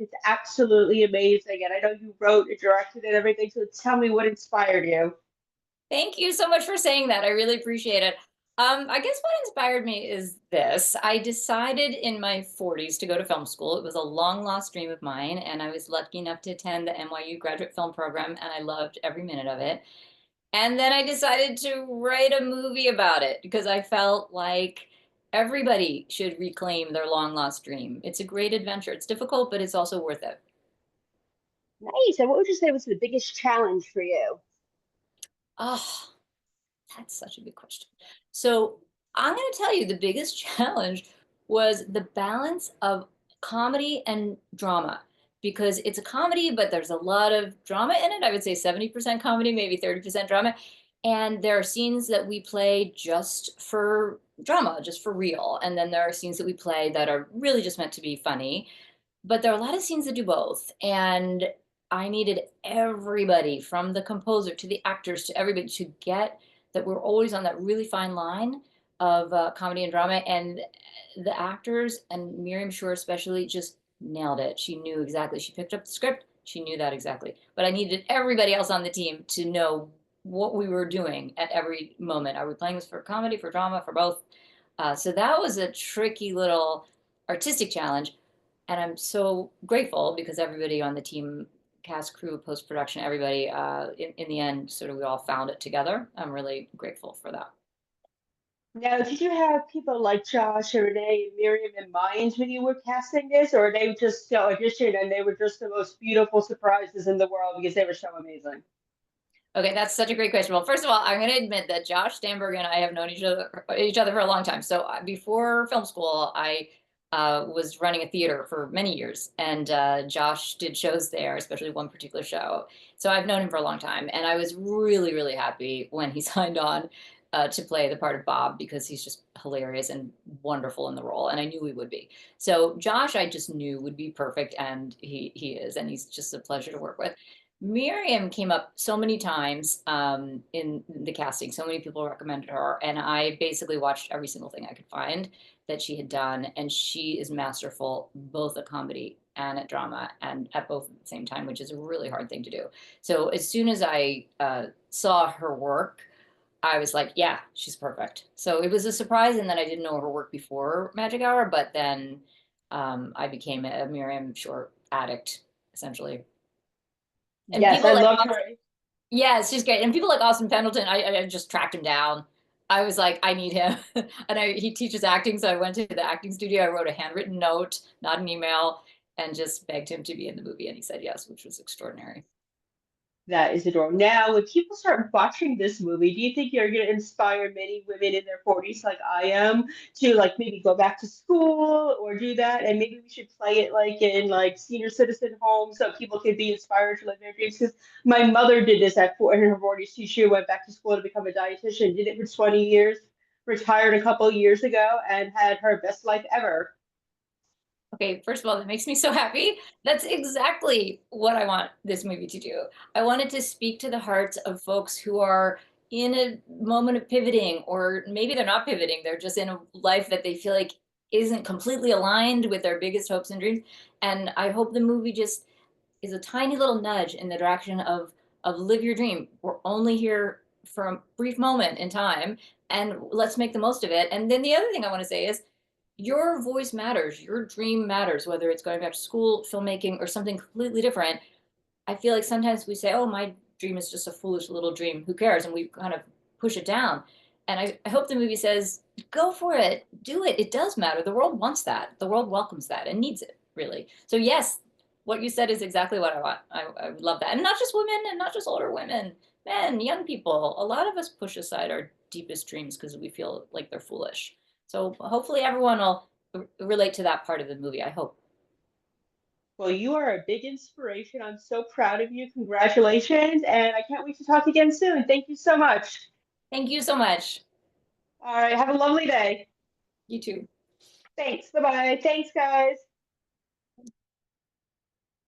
It's absolutely amazing. And I know you wrote and directed and everything. So tell me what inspired you. Thank you so much for saying that. I really appreciate it. I guess what inspired me is this. I decided in my 40s to go to film school. It was a long lost dream of mine, and I was lucky enough to attend the NYU graduate film program, and I loved every minute of it. And then I decided to write a movie about it because I felt like everybody should reclaim their long lost dream. It's a great adventure. It's difficult, but it's also worth it. Nice. And what would you say was the biggest challenge for you? Oh, that's such a good question. So I'm going to tell you the biggest challenge was the balance of comedy and drama because it's a comedy, but there's a lot of drama in it. I would say 70% comedy, maybe 30% drama. And there are scenes that we play just for drama, just for real. And then there are scenes that we play that are really just meant to be funny. But there are a lot of scenes that do both. And I needed everybody from the composer to the actors to everybody to get that we're always on that really fine line of comedy and drama. And the actors and Miriam Shore especially just nailed it. She knew exactly. She picked up the script. She knew that exactly. But I needed everybody else on the team to know what we were doing at every moment. Are we playing this for comedy, for drama, for both? So that was a tricky little artistic challenge. And I'm so grateful because everybody on the team, cast, crew, post production, everybody, in the end, sort of we all found it together. I'm really grateful for that. Now, did you have people like Josh and Renee and Miriam in mind when you were casting this, or are they just audition and they were just the most beautiful surprises in the world because they were so amazing? Okay, that's such a great question. Well, first of all, I'm going to admit that Josh Stamberg and I have known each other for a long time. So before film school, I was running a theater for many years, and Josh did shows there, especially one particular show. So I've known him for a long time, and I was really, really happy when he signed on to play the part of Bob because he's just hilarious and wonderful in the role, and I knew he would be. So Josh, I just knew would be perfect, and he is, and he's just a pleasure to work with. Miriam came up so many times in the casting. So many people recommended her, and I basically watched every single thing I could find that she had done. And she is masterful both at comedy and at drama, and at both at the same time, which is a really hard thing to do. So as soon as I saw her work, I was like, yeah, she's perfect. So it was a surprise, and then I didn't know her work before Magic Hour, but then I became a Miriam Short addict essentially. And Yes, people I like loved her. yeah, it's just great. And people like Austin Pendleton, I just tracked him down. I was like, I need him. And he teaches acting. So I went to the acting studio. I wrote a handwritten note, not an email, and just begged him to be in the movie. And he said yes, which was extraordinary. That is adorable. Now, when people start watching this movie, do you think you're going to inspire many women in their 40s like I am to like maybe go back to school or do that? And maybe we should play it like in like senior citizen homes so people can be inspired to live their dreams. Because my mother did this at in her 40s. She went back to school to become a dietitian, did it for 20 years, retired a couple of years ago, and had her best life ever. Okay, first of all, that makes me so happy. That's exactly what I want this movie to do. I want it to speak to the hearts of folks who are in a moment of pivoting, or maybe they're not pivoting, they're just in a life that they feel like isn't completely aligned with their biggest hopes and dreams. And I hope the movie just is a tiny little nudge in the direction of live your dream. We're only here for a brief moment in time, and let's make the most of it. And then the other thing I want to say is your voice matters, your dream matters, whether it's going back to school, filmmaking, or something completely different. I feel like sometimes we say, oh, my dream is just a foolish little dream. Who cares? And we kind of push it down. And I hope the movie says, go for it, do it. It does matter. The world wants that. The world welcomes that and needs it, really. So, yes, what you said is exactly what I want. I would love that. And not just women and not just older women, men, young people. A lot of us push aside our deepest dreams because we feel like they're foolish. So, hopefully, everyone will relate to that part of the movie. I hope. Well, you are a big inspiration. I'm so proud of you. Congratulations. And I can't wait to talk again soon. Thank you so much. Thank you so much. All right. Have a lovely day. You too. Thanks. Bye bye. Thanks, guys.